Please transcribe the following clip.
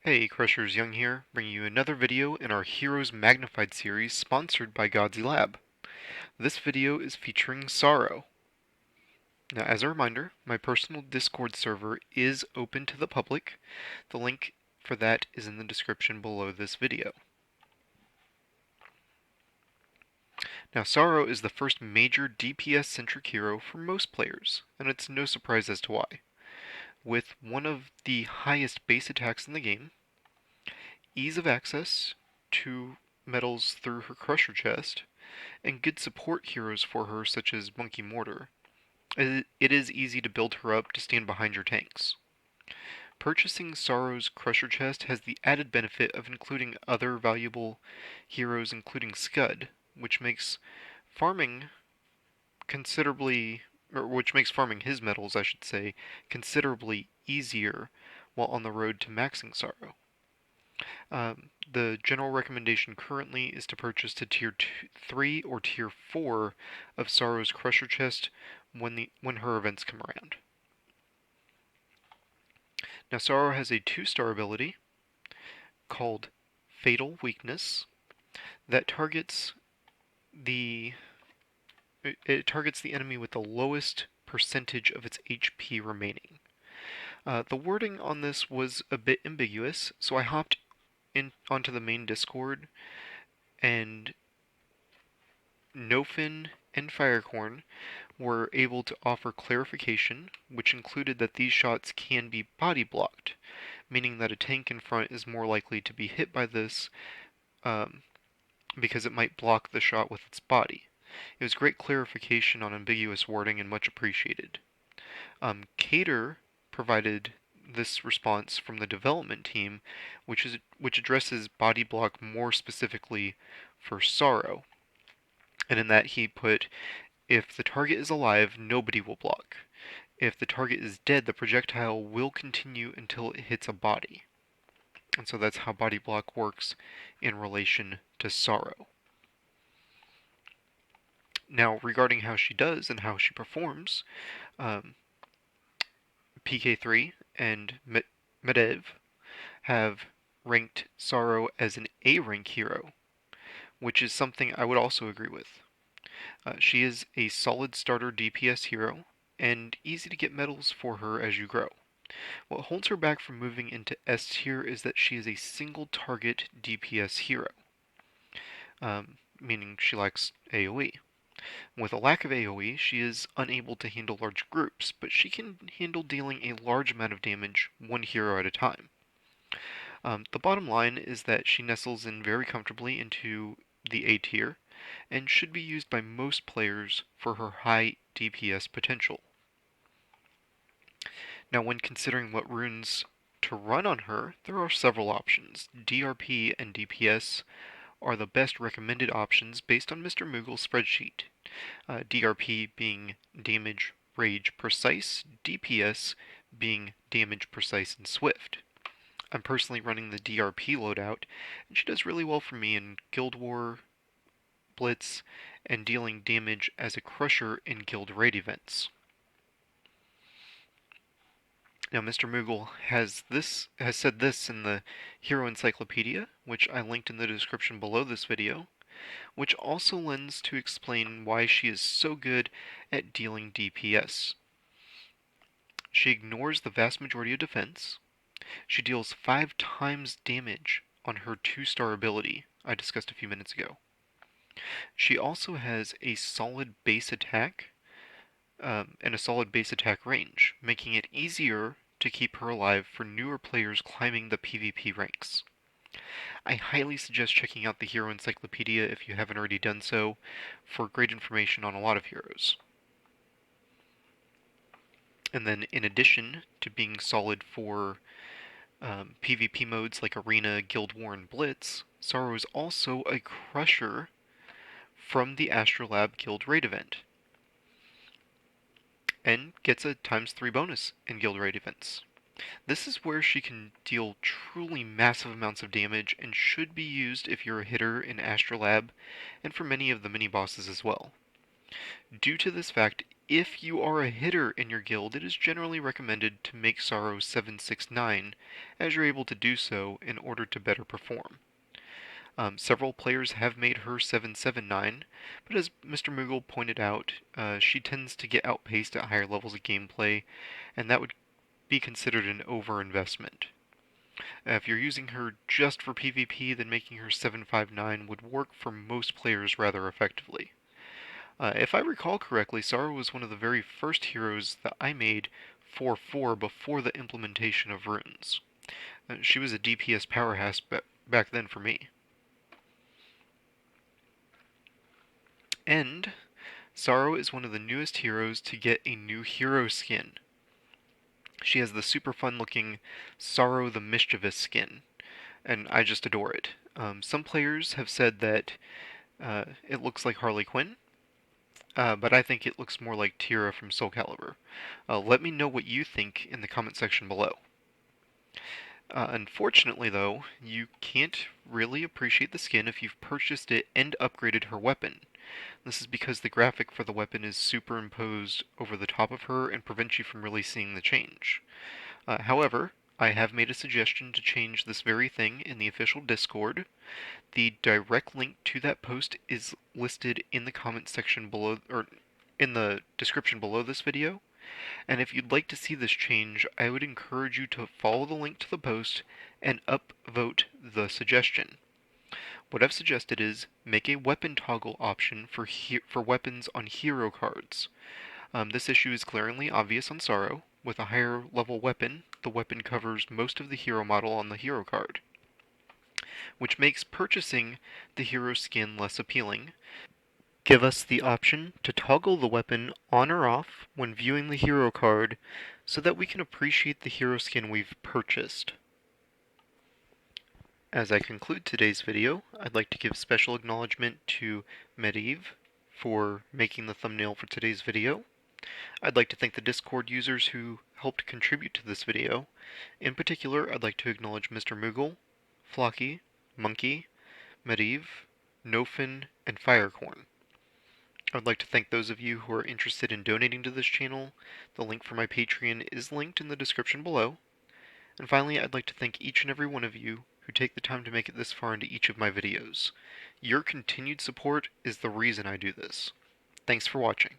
Hey, Crushers Young here, bringing you another video in our Heroes Magnified series sponsored by Godzy Lab. This video is featuring Sorrow. Now, as a reminder, my personal Discord server is open to the public. The link for that is in the description below this video. Now, Sorrow is the first major DPS-centric hero for most players, and it's no surprise as to why. With one of the highest base attacks in the game, ease of access to medals through her Crusher chest, and good support heroes for her such as Monkey Mortar, it is easy to build her up to stand behind your tanks. Purchasing Sorrow's Crusher chest has the added benefit of including other valuable heroes including Scud, which makes farming his medals, I should say, considerably easier while on the road to maxing Sorrow. The general recommendation currently is to purchase to Tier 3 or Tier 4 of Sorrow's Crusher chest when her events come around. Now, Sorrow has a 2-star ability called Fatal Weakness that targets the enemy with the lowest percentage of its HP remaining. The wording on this was a bit ambiguous, so I hopped onto the main Discord, and Nofin and Firecorn were able to offer clarification, which included that these shots can be body blocked, meaning that a tank in front is more likely to be hit by this because it might block the shot with its body. It was great clarification on ambiguous wording and much appreciated. Cater provided this response from the development team, which addresses body block more specifically for Sorrow. And in that he put, if the target is alive, nobody will block. If the target is dead, the projectile will continue until it hits a body. And so that's how body block works in relation to Sorrow. Now, regarding how she does and how she performs, PK3 and Medev have ranked Sorrow as an A-rank hero, which is something I would also agree with. She is a solid starter DPS hero, and easy to get medals for her as you grow. What holds her back from moving into S tier is that she is a single target DPS hero, meaning she lacks AoE. With a lack of AoE, she is unable to handle large groups, but she can handle dealing a large amount of damage one hero at a time. The bottom line is that she nestles in very comfortably into the A tier, and should be used by most players for her high DPS potential. Now, when considering what runes to run on her, there are several options. DRP and DPS are the best recommended options based on Mr. Moogle's spreadsheet. DRP being damage, rage, precise, DPS being damage, precise, and swift. I'm personally running the DRP loadout, and she does really well for me in Guild War, Blitz, and dealing damage as a crusher in Guild Raid events. Now, Mr. Moogle has said this in the Hero Encyclopedia, which I linked in the description below this video, which also lends to explain why she is so good at dealing DPS. She ignores the vast majority of defense. She deals 5 times damage on her 2-star ability I discussed a few minutes ago. She also has a solid base attack and a solid base attack range, making it easier to keep her alive for newer players climbing the PvP ranks. I highly suggest checking out the Hero Encyclopedia if you haven't already done so, for great information on a lot of heroes. And then, in addition to being solid for PvP modes like Arena, Guild War, and Blitz, Sorrow is also a crusher from the Astrolab Guild Raid event, and gets a ×3 bonus in Guild Raid events. This is where she can deal truly massive amounts of damage and should be used if you're a hitter in Astrolab and for many of the mini-bosses as well. Due to this fact, If you are a hitter in your guild, it is generally recommended to make Sorrow 769, as you're able to do so in order to better perform. Several players have made her 779, but as Mr. Moogle pointed out, she tends to get outpaced at higher levels of gameplay, and that would be considered an overinvestment. If you're using her just for PvP, then making her 759 would work for most players rather effectively. If I recall correctly, Sorrow was one of the very first heroes that I made 4-4 before the implementation of runes. She was a DPS powerhouse back then for me. And Sorrow is one of the newest heroes to get a new hero skin. She has the super fun looking Sorrow the Mischievous skin, and I just adore it. Some players have said that it looks like Harley Quinn, but I think it looks more like Tira from Soul Calibur. Let me know what you think in the comment section below. Unfortunately, though, you can't really appreciate the skin if you've purchased it and upgraded her weapon. This is because the graphic for the weapon is superimposed over the top of her and prevents you from really seeing the change. However, I have made a suggestion to change this very thing in the official Discord. The direct link to that post is listed in the comment section below, or in the description below this video. And if you'd like to see this change, I would encourage you to follow the link to the post and upvote the suggestion. What I've suggested is make a weapon toggle option for weapons on hero cards. This issue is glaringly obvious on Sorrow. With a higher level weapon, the weapon covers most of the hero model on the hero card, which makes purchasing the hero skin less appealing. Give us the option to toggle the weapon on or off when viewing the hero card so that we can appreciate the hero skin we've purchased. As I conclude today's video, I'd like to give special acknowledgement to Medivh for making the thumbnail for today's video. I'd like to thank the Discord users who helped contribute to this video. In particular, I'd like to acknowledge Mr. Moogle, Flocky, Monkey, Medivh, Nofin, and Firecorn. I would like to thank those of you who are interested in donating to this channel. The link for my Patreon is linked in the description below. And finally, I'd like to thank each and every one of you who take the time to make it this far into each of my videos. Your continued support is the reason I do this. Thanks for watching.